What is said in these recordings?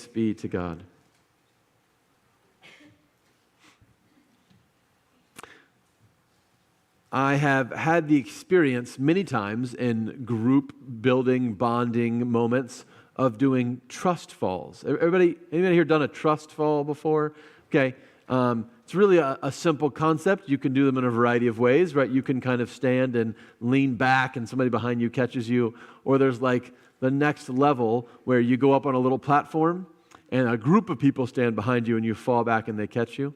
Thanks be to God. I have had the experience many times in group building, bonding moments of doing trust falls. Anybody here done a trust fall before? Okay. It's really a simple concept. You can do them in a variety of ways, right? You can kind of stand and lean back and somebody behind you catches you. Or there's like the next level where you go up on a little platform and a group of people stand behind you and you fall back and they catch you.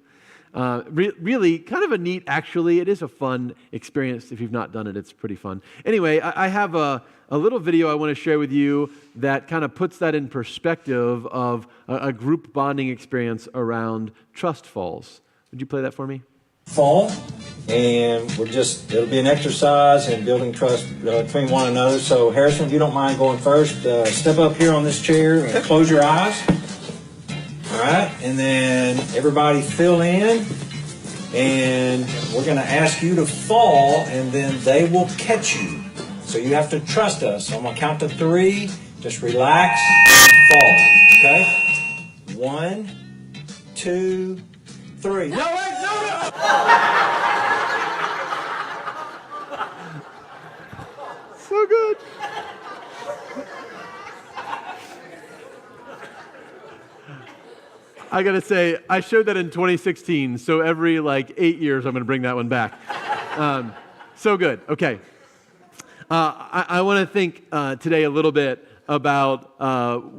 Really kind of a neat, actually, it is a fun experience. If you've not done it, it's pretty fun. Anyway, I have a little video I want to share with you that kind of puts that in perspective of a group bonding experience around trust falls. Would you play that for me? Fall, and it'll be an exercise in building trust between one another. So Harrison, if you don't mind going first, step up here on this chair and close your eyes. All right, and then everybody fill in, and we're going to ask you to fall, and then they will catch you. So you have to trust us. So I'm going to count to 3. Just relax, fall. Okay? 1, 2, 3. No, wait, no! So good. I got to say, I showed that in 2016, so every 8 years I'm going to bring that one back. So good. Okay. I want to think today a little bit about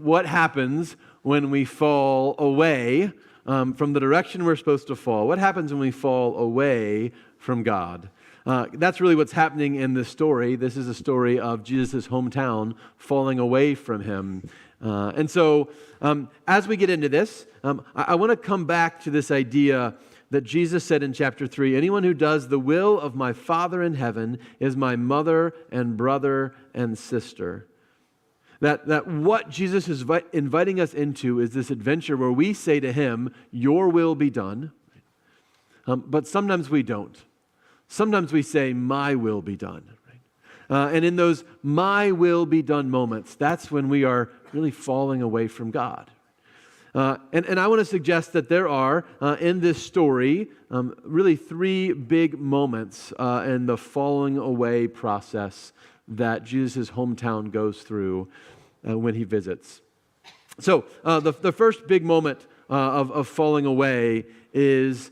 what happens when we fall away from the direction we're supposed to fall. What happens when we fall away from God? That's really what's happening in this story. This is a story of Jesus' hometown falling away from him. And so as we get into this, I want to come back to this idea that Jesus said in chapter 3, anyone who does the will of my Father in heaven is my mother and brother and sister. That what Jesus is inviting us into is this adventure where we say to him, your will be done. But sometimes we don't. Sometimes we say, my will be done. And in those my will be done moments, that's when we are really falling away from God. And I want to suggest that there are, in this story, really 3 big moments in the falling away process that Jesus' hometown goes through when he visits. So the first big moment of falling away is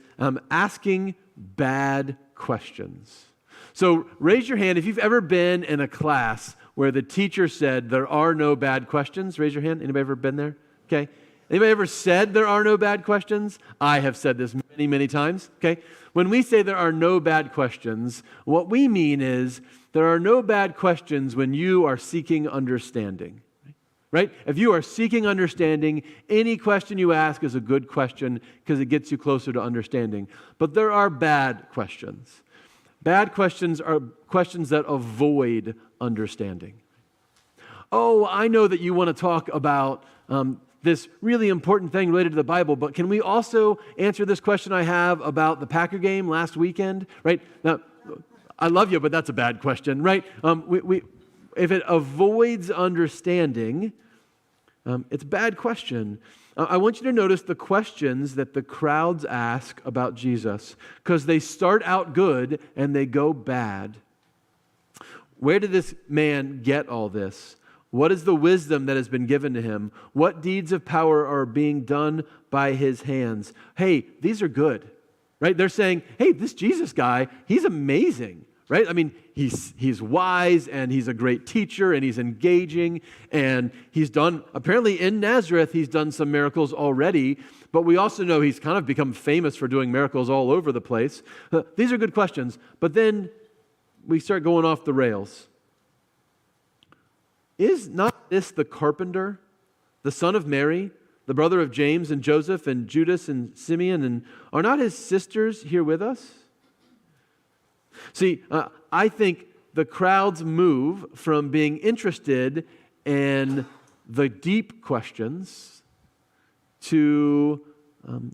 asking bad questions. So raise your hand if you've ever been in a class where the teacher said there are no bad questions. Raise your hand. Anybody ever been there? Okay. Anybody ever said there are no bad questions? I have said this many, many times. Okay. When we say there are no bad questions, what we mean is there are no bad questions when you are seeking understanding. Right? If you are seeking understanding, any question you ask is a good question because it gets you closer to understanding. But there are bad questions. Bad questions are questions that avoid understanding. Oh, I know that you want to talk about this really important thing related to the Bible, but can we also answer this question I have about the Packer game last weekend? Right? Now, I love you, but that's a bad question, right? If it avoids understanding, it's a bad question. I want you to notice the questions that the crowds ask about Jesus, because they start out good and they go bad. Where did this man get all this? What is the wisdom that has been given to him? What deeds of power are being done by his hands? Hey, these are good, right? They're saying, hey, this Jesus guy, he's amazing. Right? I mean, he's wise and he's a great teacher and he's engaging and he's done, apparently in Nazareth, he's done some miracles already, but we also know he's kind of become famous for doing miracles all over the place. These are good questions, but then we start going off the rails. Is not this the carpenter, the son of Mary, the brother of James and Joseph and Judas and Simeon, and are not his sisters here with us? See, I think the crowds move from being interested in the deep questions to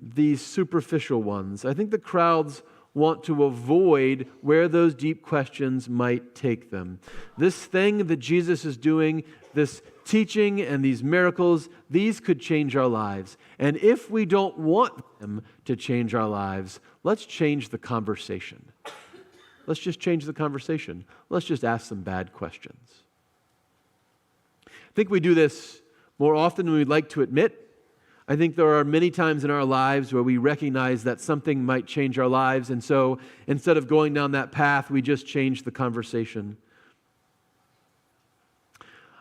these superficial ones. I think the crowds want to avoid where those deep questions might take them. This thing that Jesus is doing this teaching and these miracles, these could change our lives. And if we don't want them to change our lives, let's change the conversation. Let's just change the conversation. Let's just ask some bad questions. I think we do this more often than we'd like to admit. I think there are many times in our lives where we recognize that something might change our lives, and so instead of going down that path, we just change the conversation.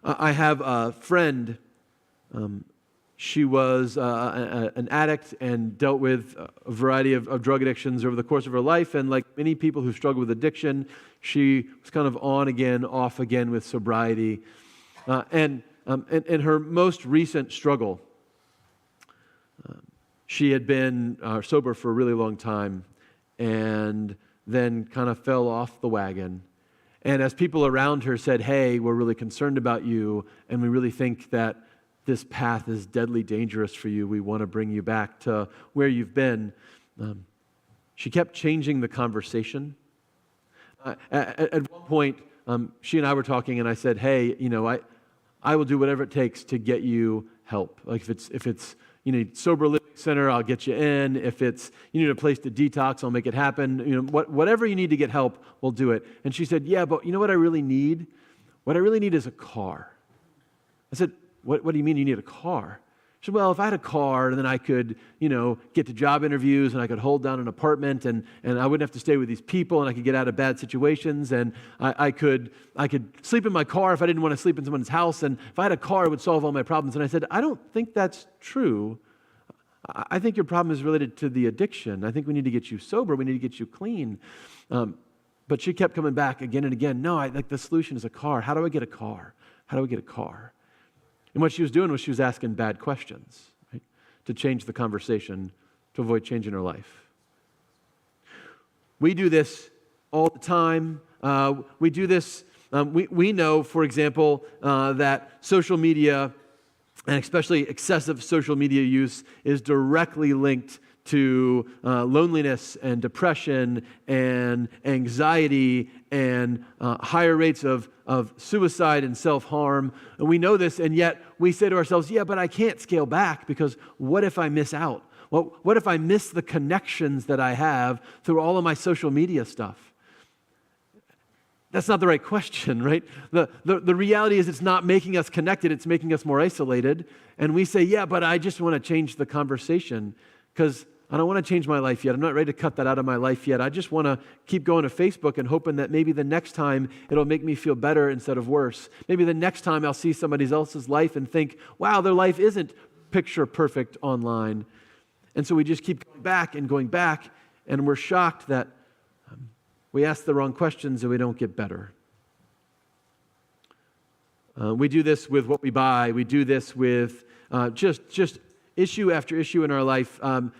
I have a friend. She was an addict and dealt with a variety of drug addictions over the course of her life, and like many people who struggle with addiction, she was kind of on again, off again with sobriety. And in her most recent struggle, she had been sober for a really long time and then kind of fell off the wagon. And as people around her said, hey, we're really concerned about you, and we really think that this path is deadly dangerous for you. We want to bring you back to where you've been. She kept changing the conversation. At one point, she and I were talking, and I said, hey, I will do whatever it takes to get you help. Like if it's you need sober living center, I'll get you in. If it's you need a place to detox, I'll make it happen. Whatever you need to get help, we'll do it. And she said, yeah, but you know what I really need? What I really need is a car. I said, what do you mean you need a car? She said, well, if I had a car, then I could, get to job interviews, and I could hold down an apartment, and I wouldn't have to stay with these people, and I could get out of bad situations, and I could sleep in my car if I didn't want to sleep in someone's house, and if I had a car, it would solve all my problems. And I said, I don't think that's true. I think your problem is related to the addiction. I think we need to get you sober. We need to get you clean. But she kept coming back again and again. No, the solution is a car. How do I get a car? How do I get a car? And what she was doing was she was asking bad questions, right, to change the conversation, to avoid changing her life. We do this all the time. We do this. We know, for example, that social media, and especially excessive social media use, is directly linked to loneliness and depression and anxiety and higher rates of suicide and self-harm. And we know this, and yet we say to ourselves, yeah, but I can't scale back because what if I miss out? Well, what if I miss the connections that I have through all of my social media stuff? That's not the right question, right? The reality is it's not making us connected, it's making us more isolated. And we say, yeah, but I just want to change the conversation because I don't want to change my life yet. I'm not ready to cut that out of my life yet. I just want to keep going to Facebook and hoping that maybe the next time it'll make me feel better instead of worse. Maybe the next time I'll see somebody else's life and think, wow, their life isn't picture perfect online. And so we just keep going back, and we're shocked that we ask the wrong questions and we don't get better. We do this with what we buy. We do this with just issue after issue in our life.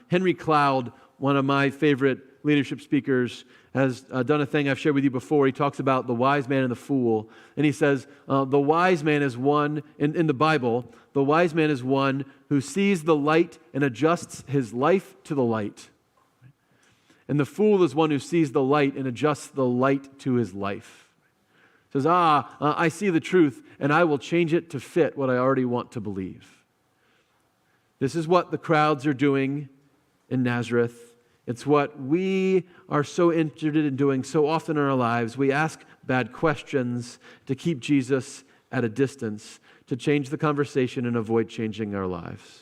Henry Cloud, one of my favorite leadership speakers, has done a thing I've shared with you before. He talks about the wise man and the fool. And he says, the wise man is one, in the Bible, the wise man is one who sees the light and adjusts his life to the light. And the fool is one who sees the light and adjusts the light to his life. Says, I see the truth, and I will change it to fit what I already want to believe. This is what the crowds are doing in Nazareth. It's what we are so interested in doing so often in our lives. We ask bad questions to keep Jesus at a distance, to change the conversation and avoid changing our lives.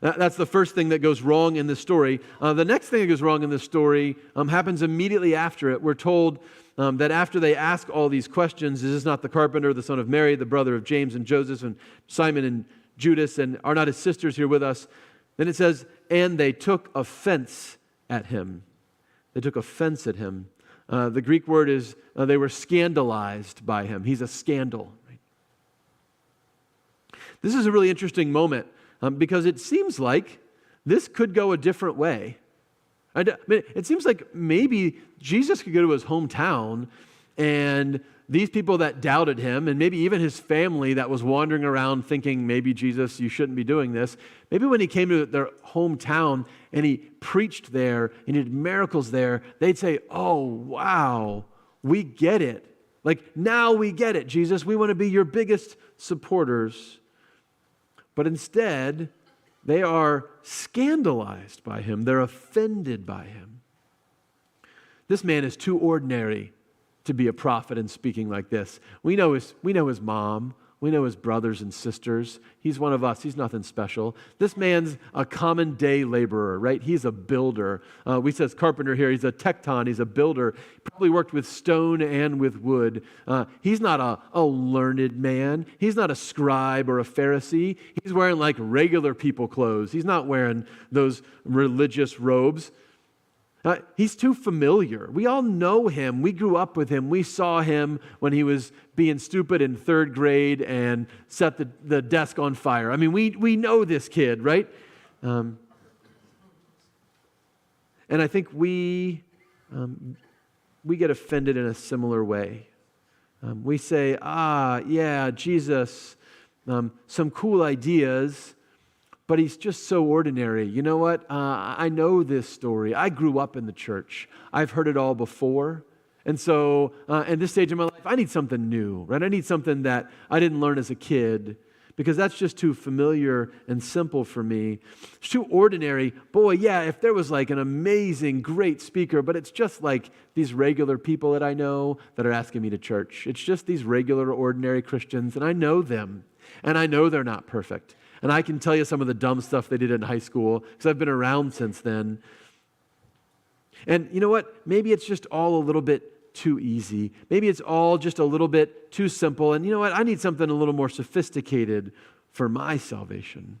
That's the first thing that goes wrong in this story. The next thing that goes wrong in this story happens immediately after it. We're told that after they ask all these questions, is this not the carpenter, the son of Mary, the brother of James and Joseph and Simon and Judas, and are not his sisters here with us? Then it says, and they took offense at him. They took offense at him. The Greek word is they were scandalized by him. He's a scandal. Right? This is a really interesting moment. Because it seems like this could go a different way. It seems like maybe Jesus could go to his hometown, and these people that doubted him, and maybe even his family that was wandering around thinking, maybe Jesus, you shouldn't be doing this, maybe when he came to their hometown and he preached there and he did miracles there, they'd say, oh, wow, we get it. Like, now we get it, Jesus. We want to be your biggest supporters. But instead, they are scandalized by him. They're offended by him. This man is too ordinary to be a prophet and speaking like this. We know his mom. We know his brothers and sisters. He's one of us. He's nothing special. This man's a common day laborer, right? He's a builder. We says carpenter here. He's a tecton. He's a builder. Probably worked with stone and with wood. He's not a learned man. He's not a scribe or a Pharisee. He's wearing like regular people clothes. He's not wearing those religious robes. He's too familiar. We all know him. We grew up with him. We saw him when he was being stupid in third grade and set the desk on fire. I mean, we know this kid, right? And I think we get offended in a similar way. We say, yeah, Jesus, some cool ideas, but he's just so ordinary. You know what? I know this story. I grew up in the church. I've heard it all before. And so at this stage of my life, I need something new, right? I need something that I didn't learn as a kid because that's just too familiar and simple for me. It's too ordinary. Boy, yeah, if there was like an amazing, great speaker, but it's just like these regular people that I know that are asking me to church. It's just these regular, ordinary Christians, and I know them, and I know they're not perfect. And I can tell you some of the dumb stuff they did in high school because I've been around since then. And you know what? Maybe it's just all a little bit too easy. Maybe it's all just a little bit too simple. And you know what? I need something a little more sophisticated for my salvation.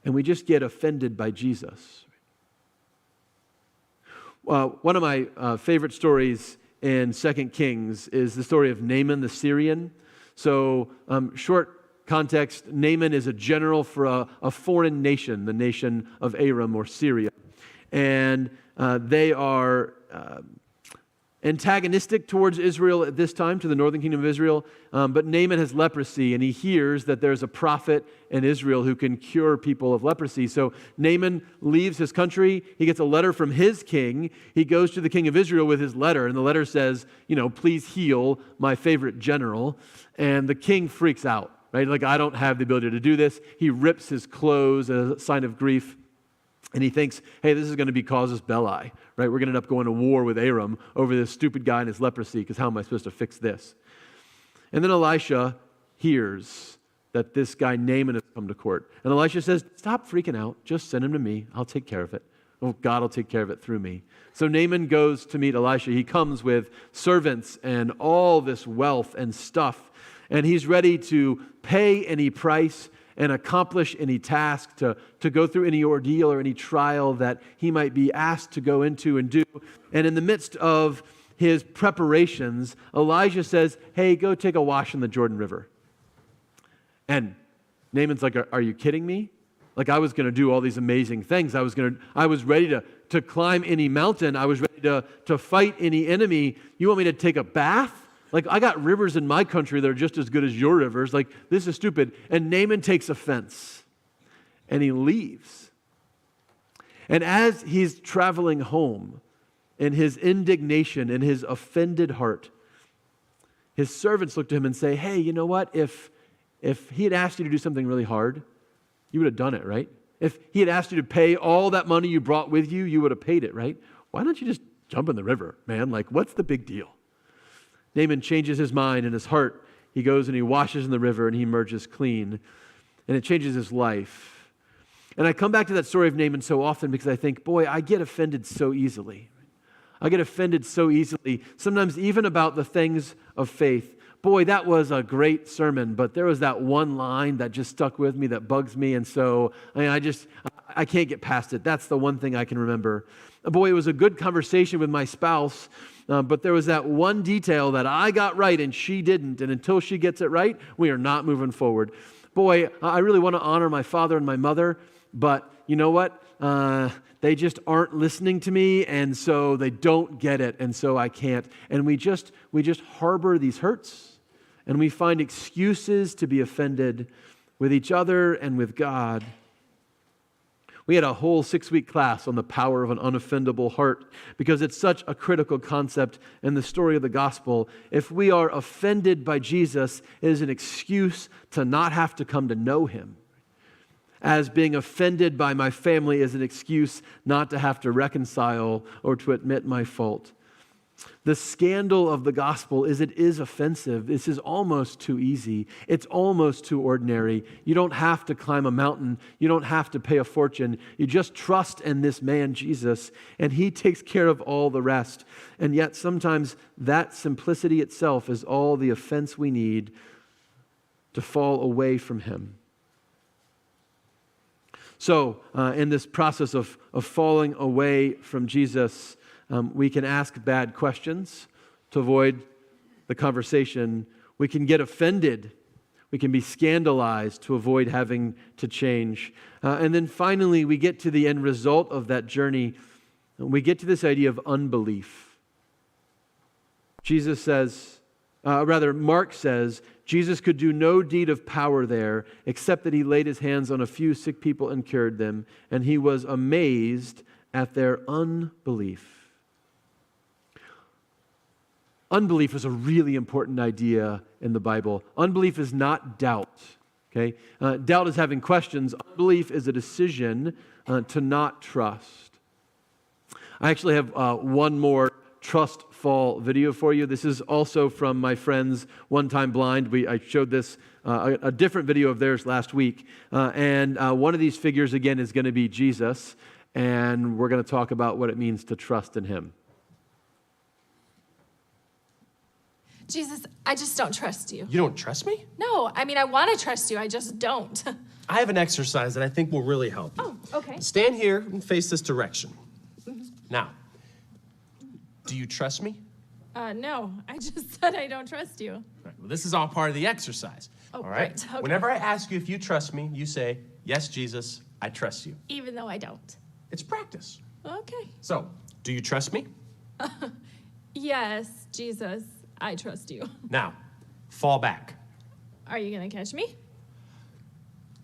And we just get offended by Jesus. One of my favorite stories in 2 Kings is the story of Naaman the Syrian. So short context, Naaman is a general for a foreign nation, the nation of Aram or Syria. And they are antagonistic towards Israel at this time, to the northern kingdom of Israel. But Naaman has leprosy, and he hears that there's a prophet in Israel who can cure people of leprosy. So Naaman leaves his country. He gets a letter from his king. He goes to the king of Israel with his letter, and the letter says, please heal my favorite general. And the king freaks out. Right? Like, I don't have the ability to do this. He rips his clothes as a sign of grief. And he thinks, hey, this is going to be casus belli. Right? We're going to end up going to war with Aram over this stupid guy and his leprosy, because how am I supposed to fix this? And then Elisha hears that this guy Naaman has come to court. And Elisha says, stop freaking out. Just send him to me. I'll take care of it. Oh, God will take care of it through me. So Naaman goes to meet Elisha. He comes with servants and all this wealth and stuff. And he's ready to pay any price and accomplish any task, to go through any ordeal or any trial that he might be asked to go into and do. And in the midst of his preparations, Elijah says, hey, go take a wash in the Jordan River. And Naaman's like, are you kidding me? Like, I was going to do all these amazing things. I was ready to climb any mountain. I was ready to fight any enemy. You want me to take a bath? Like, I got rivers in my country that are just as good as your rivers. Like, this is stupid. And Naaman takes offense, and he leaves. And as he's traveling home, in his indignation, in his offended heart, his servants look to him and say, hey, you know what? If he had asked you to do something really hard, you would have done it, right? If he had asked you to pay all that money you brought with you, you would have paid it, right? Why don't you just jump in the river, man? Like, what's the big deal? Naaman changes his mind and his heart. He goes and he washes in the river and he emerges clean. And it changes his life. And I come back to that story of Naaman so often because I think, boy, I get offended so easily. I get offended so easily, sometimes even about the things of faith. Boy, that was a great sermon, but there was that one line that just stuck with me, that bugs me. And so I can't get past it. That's the one thing I can remember. Boy, it was a good conversation with my spouse, but there was that one detail that I got right and she didn't. And until she gets it right, we are not moving forward. Boy, I really want to honor my father and my mother, but you know what? They just aren't listening to me, and so they don't get it, and so I can't. And we just harbor these hurts, and we find excuses to be offended with each other and with God. We had a whole 6-week class on the power of an unoffendable heart because it's such a critical concept in the story of the gospel. If we are offended by Jesus, it is an excuse to not have to come to know him. As being offended by my family is an excuse not to have to reconcile or to admit my fault. The scandal of the gospel is it is offensive. This is almost too easy. It's almost too ordinary. You don't have to climb a mountain. You don't have to pay a fortune. You just trust in this man, Jesus, and he takes care of all the rest. And yet sometimes that simplicity itself is all the offense we need to fall away from him. So in this process of falling away from Jesus, we can ask bad questions to avoid the conversation. We can get offended. We can be scandalized to avoid having to change. And then finally, we get to the end result of that journey. We get to this idea of unbelief. Mark says, Jesus could do no deed of power there except that he laid his hands on a few sick people and cured them, and he was amazed at their unbelief. Unbelief is a really important idea in the Bible. Unbelief is not doubt. Okay? Doubt is having questions. Unbelief is a decision to not trust. I actually have one more trust fall video for you. This is also from my friends One Time Blind. I showed this, a different video of theirs last week. And one of these figures, again, is going to be Jesus. And we're going to talk about what it means to trust in him. Jesus, I just don't trust you. You don't trust me? No, I mean, I want to trust you. I just don't. I have an exercise that I think will really help you. Oh, okay. Stand here and face this direction. Now, do you trust me? No, I just said I don't trust you. Right, well, this is all part of the exercise. Oh, all right? right, okay. Whenever I ask you if you trust me, you say, yes, Jesus, I trust you. Even though I don't. It's practice. Okay. So, do you trust me? Yes, Jesus, I trust you. Now, fall back. Are you going to catch me?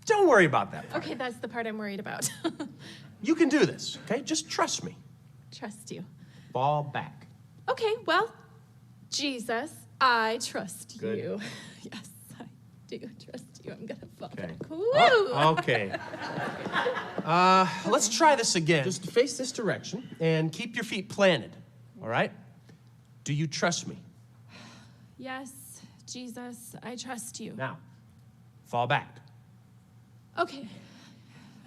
Don't worry about that part. Okay, that's the part I'm worried about. You can do this, okay? Just trust me. Trust you. Fall back. Okay, well, Jesus, I trust Good. you. Yes, I do trust you. I'm going to fall Okay. back. Woo! Oh, okay. Let's try this again. Just face this direction and keep your feet planted, all right? Do you trust me? Yes, Jesus, I trust you. Now, fall back. Okay,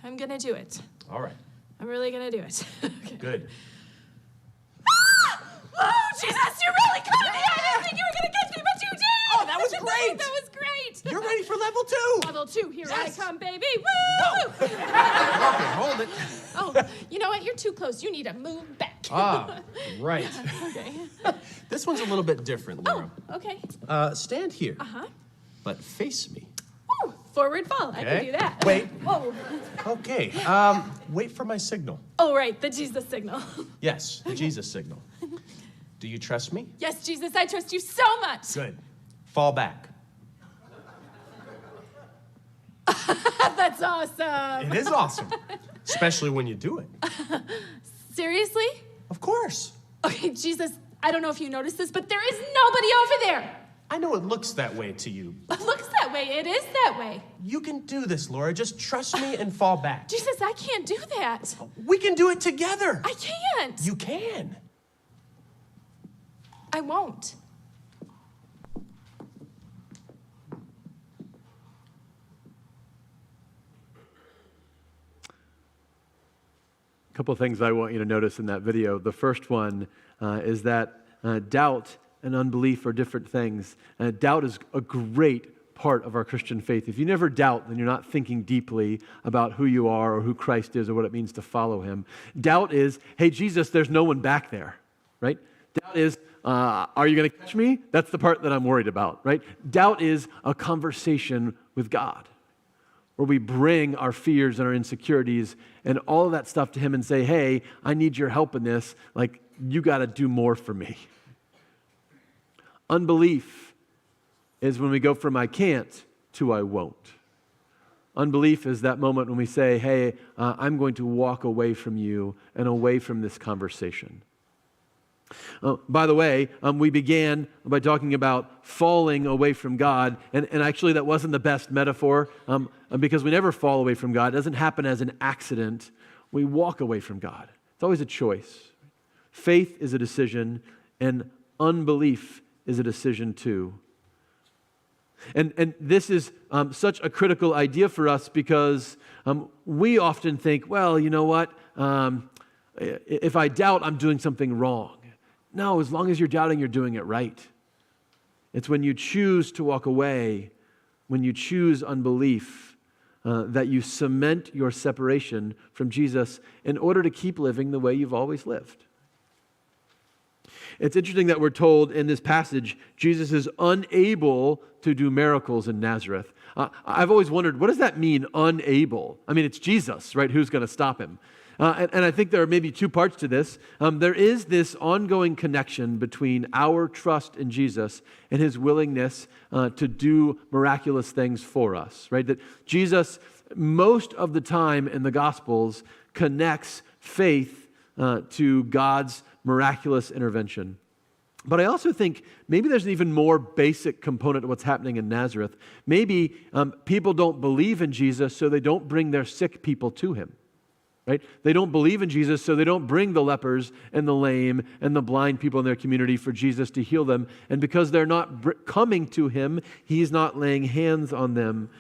I'm gonna do it. All right. I'm really gonna do it. Okay. Good. Oh, Jesus, you really caught me! I didn't think you were gonna catch me, but you did! Oh, that was great! That was great! You're ready for level 2. Level 2, here Yes. I come, baby! Woo! Okay, hold it. Oh, you know what? You're too close. You need to move back. Ah, right. Okay. This one's a little bit different, Laura. Oh, okay. Stand here, Uh-huh. but face me. Woo! Forward fall. I Okay. can do that. Wait. Whoa. Okay. Wait for my signal. Oh, right, the Jesus signal. Yes, the Jesus signal. Do you trust me? Yes, Jesus, I trust you so much. Good. Fall back. That's awesome. It is awesome, especially when you do it. Seriously? Of course. Okay, Jesus, I don't know if you noticed this, but there is nobody over there. I know it looks that way to you. It looks that way. It is that way. You can do this, Laura. Just trust me and fall back. Jesus, I can't do that. We can do it together. I can't. You can. I won't. A couple of things I want you to notice in that video. The first one is that doubt and unbelief are different things. Doubt is a great part of our Christian faith. If you never doubt, then you're not thinking deeply about who you are or who Christ is or what it means to follow him. Doubt is, hey, Jesus, there's no one back there, right? Doubt is, are you going to catch me? That's the part that I'm worried about, right? Doubt is a conversation with God, where we bring our fears and our insecurities and all of that stuff to him and say, hey, I need your help in this. Like, you got to do more for me. Unbelief is when we go from I can't to I won't. Unbelief is that moment when we say, hey, I'm going to walk away from you and away from this conversation. By the way, we began by talking about falling away from God, and actually that wasn't the best metaphor because we never fall away from God. It doesn't happen as an accident. We walk away from God. It's always a choice. Faith is a decision, and unbelief is a decision too. And this is such a critical idea for us because we often think, well, you know what? If I doubt, I'm doing something wrong. No, as long as you're doubting, you're doing it right. It's when you choose to walk away, when you choose unbelief, that you cement your separation from Jesus in order to keep living the way you've always lived. It's interesting that we're told in this passage, Jesus is unable to do miracles in Nazareth. I've always wondered, what does that mean, unable? I mean, it's Jesus, right? Who's going to stop him? And I think there are maybe two parts to this. There is this ongoing connection between our trust in Jesus and his willingness to do miraculous things for us, right? That Jesus, most of the time in the Gospels, connects faith to God's miraculous intervention. But I also think maybe there's an even more basic component to what's happening in Nazareth. Maybe people don't believe in Jesus, so they don't bring their sick people to him. Right? They don't believe in Jesus, so they don't bring the lepers and the lame and the blind people in their community for Jesus to heal them. And because they're not coming to him, he's not laying hands on them.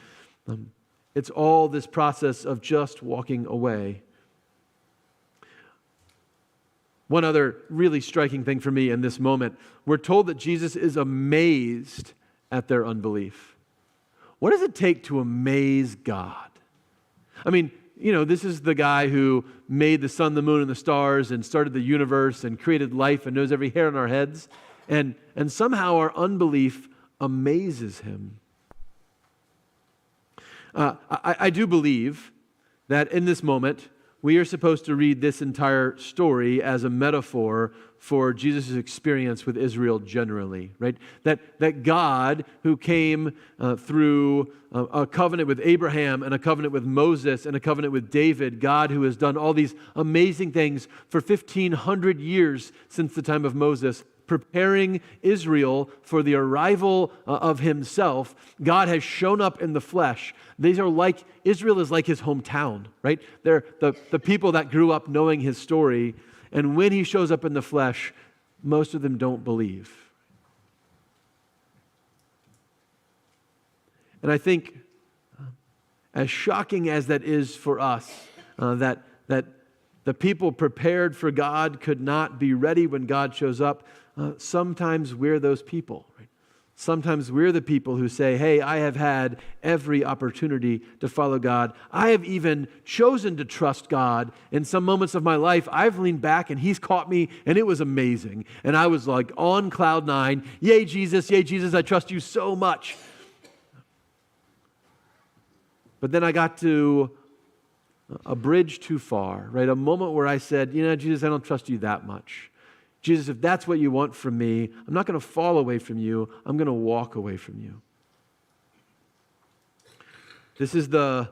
It's all this process of just walking away. One other really striking thing for me in this moment, we're told that Jesus is amazed at their unbelief. What does it take to amaze God? I mean, you know, this is the guy who made the sun, the moon, and the stars and started the universe and created life and knows every hair on our heads. And somehow our unbelief amazes him. I do believe that in this moment, we are supposed to read this entire story as a metaphor for Jesus' experience with Israel generally, right? That God, who came through a covenant with Abraham and a covenant with Moses and a covenant with David, God who has done all these amazing things for 1,500 years since the time of Moses, preparing Israel for the arrival of himself, God has shown up in the flesh. Israel is like his hometown, right? They're the people that grew up knowing his story. And when he shows up in the flesh, most of them don't believe. And I think, as shocking as that is for us, that the people prepared for God could not be ready when God shows up, sometimes we're those people, right? Sometimes we're the people who say, hey, I have had every opportunity to follow God. I have even chosen to trust God. In some moments of my life, I've leaned back and he's caught me and it was amazing. And I was like on cloud nine. Yay, Jesus, I trust you so much. But then I got to a bridge too far, right? A moment where I said, you know, Jesus, I don't trust you that much. Jesus, if that's what you want from me, I'm not going to fall away from you. I'm going to walk away from you. This is the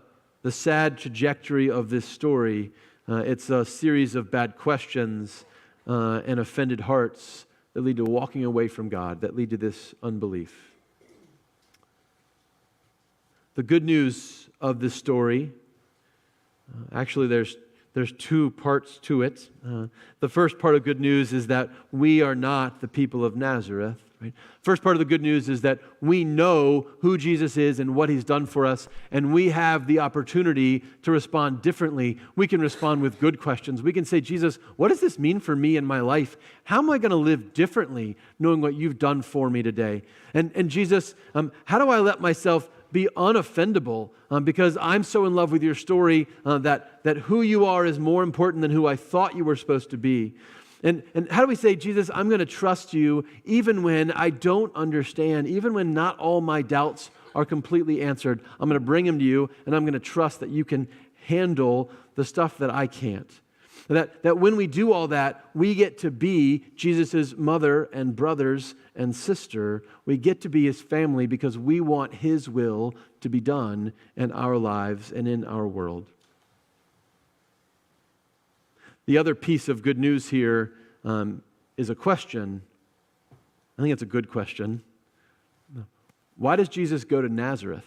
sad trajectory of this story. It's a series of bad questions and offended hearts that lead to walking away from God, that lead to this unbelief. The good news of this story, actually there's two parts to it. The first part of good news is that we are not the people of Nazareth. Right? First part of the good news is that we know who Jesus is and what he's done for us, and we have the opportunity to respond differently. We can respond with good questions. We can say, Jesus, what does this mean for me in my life? How am I going to live differently knowing what you've done for me today? And Jesus, how do I let myself be unoffendable because I'm so in love with your story that who you are is more important than who I thought you were supposed to be. And how do we say, Jesus, I'm going to trust you even when I don't understand, even when not all my doubts are completely answered. I'm going to bring them to you and I'm going to trust that you can handle the stuff that I can't. That when we do all that, we get to be Jesus' mother and brothers and sister. We get to be his family because we want his will to be done in our lives and in our world. The other piece of good news here is a question. I think it's a good question. Why does Jesus go to Nazareth?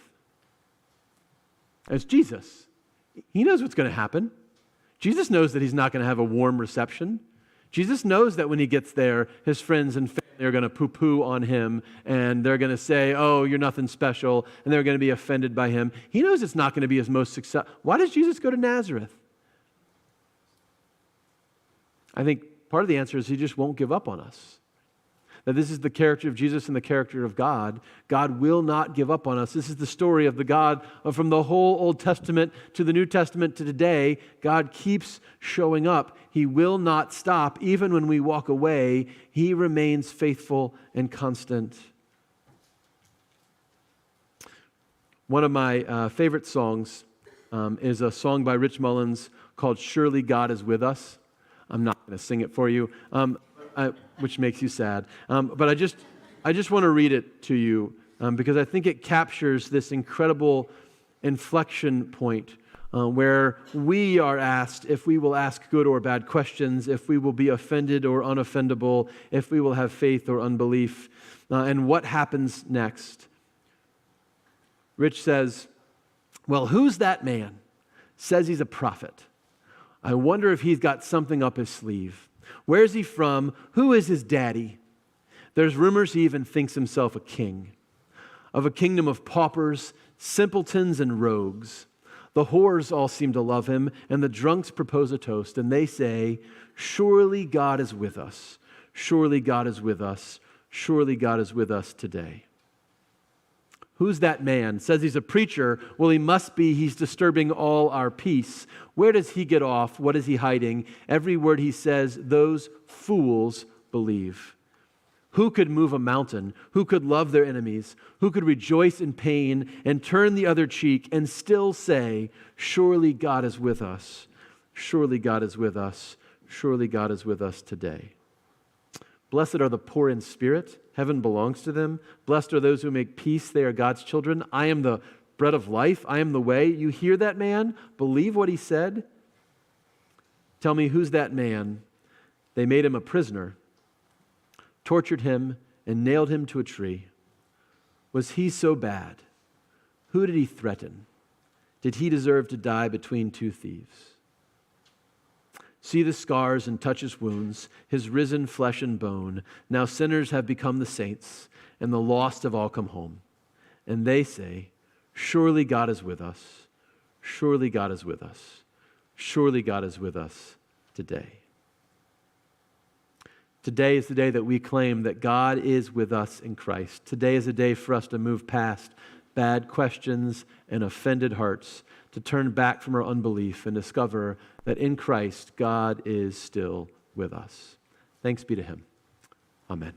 It's Jesus. He knows what's going to happen. Jesus knows that he's not going to have a warm reception. Jesus knows that when he gets there, his friends and family are going to poo-poo on him, and they're going to say, oh, you're nothing special, and they're going to be offended by him. He knows it's not going to be his most successful. Why does Jesus go to Nazareth? I think part of the answer is he just won't give up on us. That this is the character of Jesus and the character of God. God will not give up on us. This is the story of the God from the whole Old Testament to the New Testament to today. God keeps showing up. He will not stop. Even when we walk away, he remains faithful and constant. One of my favorite songs is a song by Rich Mullins called Surely God is With Us. I'm not going to sing it for you. Which makes you sad. But I just want to read it to you because I think it captures this incredible inflection point where we are asked if we will ask good or bad questions, if we will be offended or unoffendable, if we will have faith or unbelief, and what happens next. Rich says, well, who's that man? Says he's a prophet. I wonder if he's got something up his sleeve. Where's he from? Who is his daddy? There's rumors he even thinks himself a king of a kingdom of paupers, simpletons, and rogues. The whores all seem to love him, and the drunks propose a toast, and they say, surely God is with us. Surely God is with us. Surely God is with us today. Who's that man? Says he's a preacher. Well, he must be. He's disturbing all our peace. Where does he get off? What is he hiding? Every word he says, those fools believe. Who could move a mountain? Who could love their enemies? Who could rejoice in pain and turn the other cheek and still say, surely God is with us. Surely God is with us. Surely God is with us today. Blessed are the poor in spirit. Heaven belongs to them. Blessed are those who make peace. They are God's children. I am the bread of life. I am the way. You hear that man? Believe what he said? Tell me, who's that man? They made him a prisoner, tortured him, and nailed him to a tree. Was he so bad? Who did he threaten? Did he deserve to die between two thieves? See the scars and touch his wounds, his risen flesh and bone. Now sinners have become the saints, and the lost have all come home. And they say, surely God is with us. Surely God is with us. Surely God is with us today. Today is the day that we claim that God is with us in Christ. Today is a day for us to move past bad questions and offended hearts, to turn back from our unbelief and discover that in Christ, God is still with us. Thanks be to him. Amen.